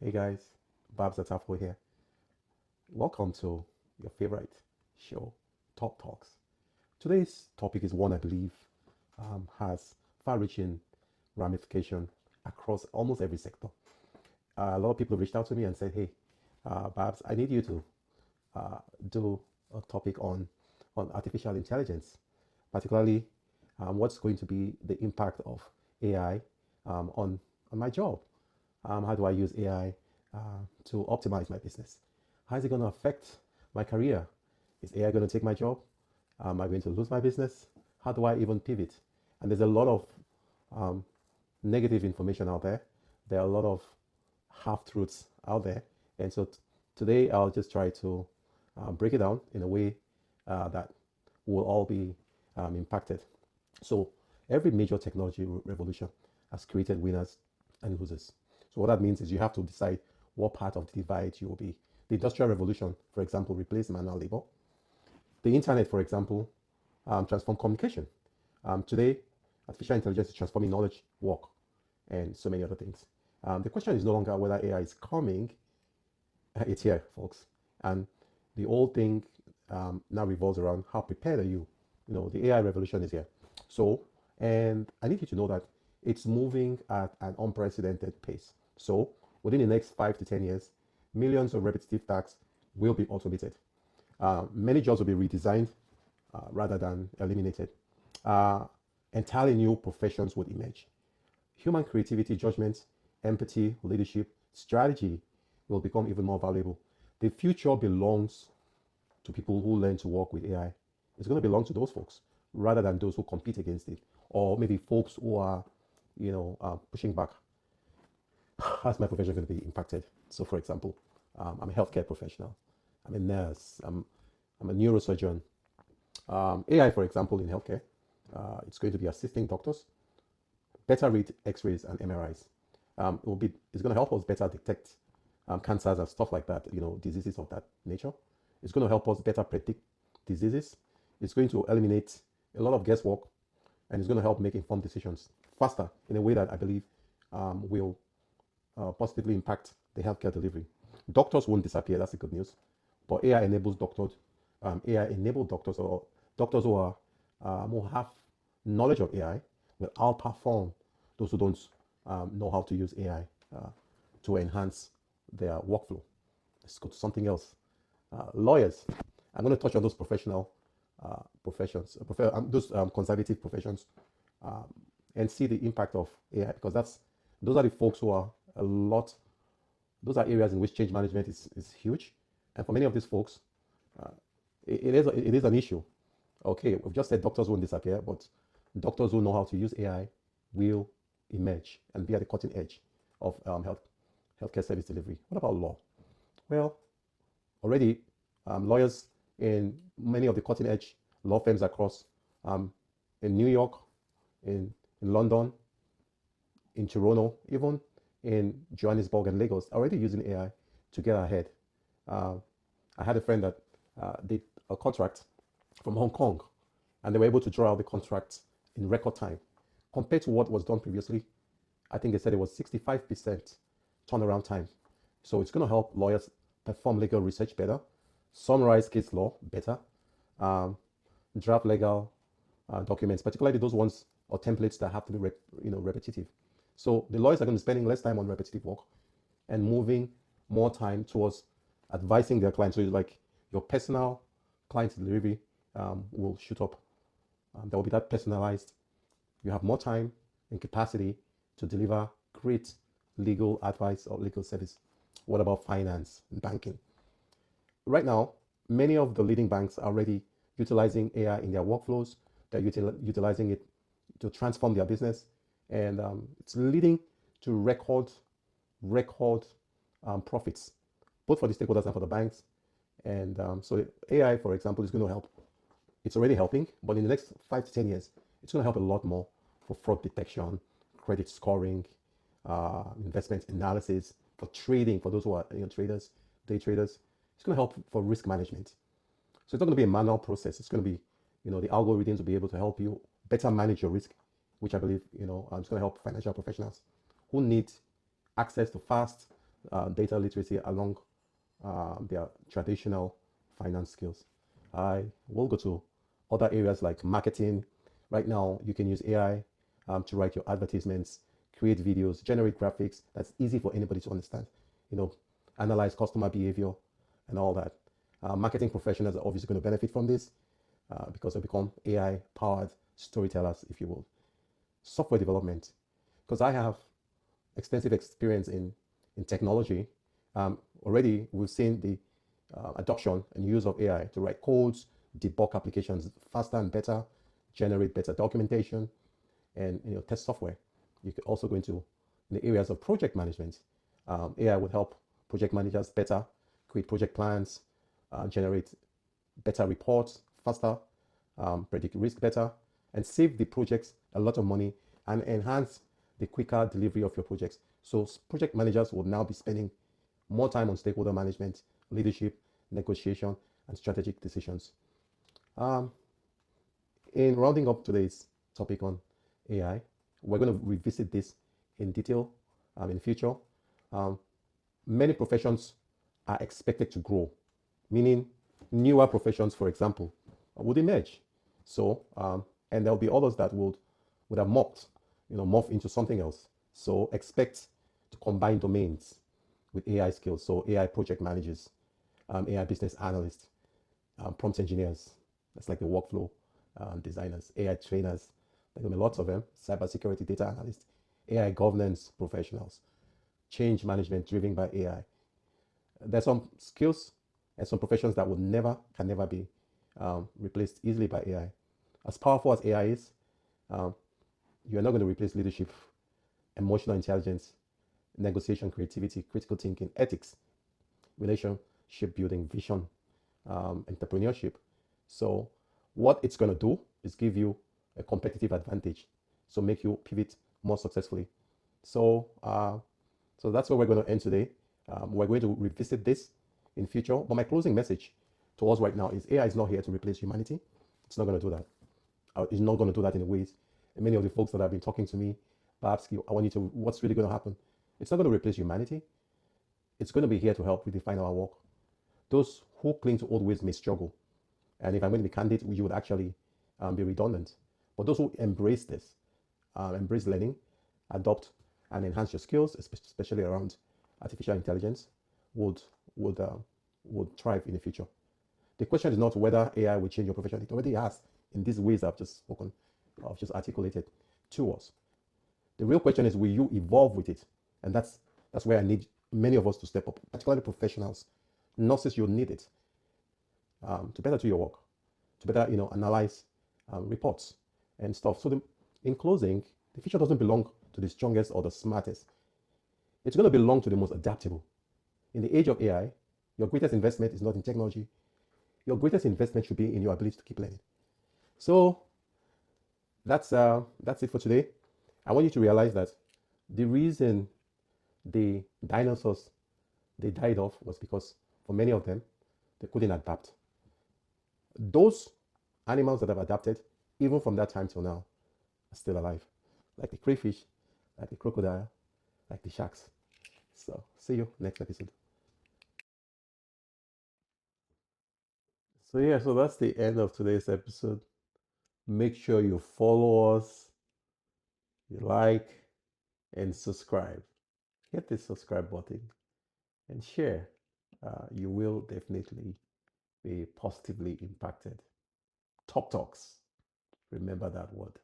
Hey guys, Babs Atafo here. Welcome to your favorite show, Top Talks. Today's topic is one I believe has far-reaching ramification across almost every sector. A lot of people have reached out to me and said, "Hey, Babs, I need you to uh, do a topic on artificial intelligence, particularly what's going to be the impact of AI on my job. How do I use AI to optimize my business? How is it going to affect my career? Is AI going to take my job? Am I going to lose my business? How do I even pivot?" And there's a lot of um, negative information out there. There are a lot of half truths out there. And so today I'll just try to break it down in a way that will all be impacted. So every major technology revolution has created winners and losers. So what that means is you have to decide what part of the divide you will be. The Industrial Revolution, for example, replaced manual labor. The internet, for example, transformed communication. Today, artificial intelligence is transforming knowledge, work, and so many other things. The question is no longer whether AI is coming, it's here, folks. And the whole thing now revolves around how prepared are you? You know, the AI revolution is here. So, and I need you to know that it's moving at an unprecedented pace. So, within the next 5 to 10 years, millions of repetitive tasks will be automated. Many jobs will be redesigned rather than eliminated. Uh, Entirely new professions would emerge. Human creativity, judgment, empathy, leadership, strategy will become even more valuable. The future belongs to people who learn to work with AI. It's going to belong to those folks rather than those who compete against it, or maybe folks who are, pushing back. How's my profession going to be impacted? So, for example, I'm a healthcare professional. I'm a nurse. I'm a neurosurgeon. AI, for example, in healthcare, it's going to be assisting doctors better read X-rays and MRIs. It's going to help us better detect cancers and stuff like that. You know, diseases of that nature. It's going to help us better predict diseases. It's going to eliminate a lot of guesswork, and it's going to help make informed decisions faster in a way that I believe will positively impact the healthcare delivery. Doctors won't disappear. That's the good news. But AI enables doctors, AI enabled doctors or doctors who have knowledge of AI will outperform those who don't know how to use AI to enhance their workflow. Let's go to something else. Lawyers. I'm going to touch on those professional professions, those conservative professions, um, and see the impact of AI because those are the folks who are a lot. Those are areas in which change management is huge, and for many of these folks, uh, it is an issue. Okay, we've just said doctors won't disappear, but doctors who know how to use AI will emerge and be at the cutting edge of healthcare service delivery. What about law? Well, already lawyers in many of the cutting edge law firms across um, in New York, in London, in Toronto, even in Johannesburg and Lagos, are already using AI to get ahead. Uh, I had a friend that did a contract from Hong Kong, and they were able to draw out the contract in record time compared to what was done previously. I think they said it was 65% turnaround time. So it's going to help lawyers perform legal research better, summarize case law better, um, draft legal documents, particularly those ones or templates that have to be repetitive. So the lawyers are going to be spending less time on repetitive work and moving more time towards advising their clients. So it's like your personal client delivery will shoot up. There will be that personalized. You have more time and capacity to deliver great legal advice or legal service. What about finance and banking? Right now, many of the leading banks are already utilizing AI in their workflows. They're utilizing it to transform their business, and it's leading to record profits, both for the stakeholders and for the banks. And so AI, for example, is going to help. It's already helping, but in the next 5 to 10 years, it's going to help a lot more for fraud detection, credit scoring, investment analysis, for trading, for those who are traders, day traders. It's going to help for risk management. So it's not going to be a manual process. It's going to be, the algorithms will be able to help you better manage your risk, which I believe, it's going to help financial professionals who need access to fast data literacy along their traditional finance skills. I will go to other areas like marketing. Right now, you can use AI to write your advertisements, create videos, generate graphics that's easy for anybody to understand. You know, analyze customer behavior and all that. Marketing professionals are obviously going to benefit from this because they become AI powered storytellers, if you will. Software development, because I have extensive experience in technology. Already, we've seen the adoption and use of AI to write codes, debug applications faster and better, generate better documentation, and test software. You could also go into the areas of project management. AI would help project managers better create project plans, generate better reports faster, predict risk better, and save the projects a lot of money and enhance the quicker delivery of your projects. So project managers will now be spending more time on stakeholder management, leadership, negotiation, and strategic decisions. Um, in rounding up today's topic on AI, we're going to revisit this in detail in the future. Um, Many professions are expected to grow, meaning newer professions, for example, would emerge. So, and there'll be others that would have morph into something else. So expect to combine domains with AI skills. So AI project managers, AI business analysts, prompt engineers. That's like the workflow designers, AI trainers. There's going to be lots of them. Cybersecurity data analysts, AI governance professionals, change management driven by AI. There's some skills and some professions that can never be replaced easily by AI. As powerful as AI is, um, you're not going to replace leadership, emotional intelligence, negotiation, creativity, critical thinking, ethics, relationship building, vision, entrepreneurship. So, what it's going to do is give you a competitive advantage, so make you pivot more successfully. So, so that's where we're going to end today. We're going to revisit this in future. But my closing message to us right now is AI is not here to replace humanity. It's not going to do that. It's not going to do that in ways. And many of the folks that have been talking to me, perhaps I want you to, what's really going to happen? It's not going to replace humanity. It's going to be here to help redefine our work. Those who cling to old ways may struggle. And if I'm going to be candid, you would actually be redundant. But those who embrace this, embrace learning, adopt and enhance your skills, especially around artificial intelligence, would would uh, would thrive in the future. The question is not whether AI will change your profession. It already has in these ways I've just spoken, I've just articulated to us. The real question is, will you evolve with it? And that's where I need many of us to step up, particularly professionals. Nurses, you'll need it to better do your work, to better analyze reports and stuff. So in closing, the future doesn't belong to the strongest or the smartest. It's going to belong to the most adaptable. In the age of AI, your greatest investment is not in technology. Your greatest investment should be in your ability to keep learning. So that's it for today. I want you to realize that the reason the dinosaurs they died off was because for many of them they couldn't adapt. Those animals that have adapted, even from that time till now, are still alive, like the crayfish, like the crocodile, like the sharks. So see you next episode. So yeah, so that's the end of today's episode. Make sure you follow us, you like, and subscribe. Hit the subscribe button and share. You will definitely be positively impacted. Top Talks. Remember that word.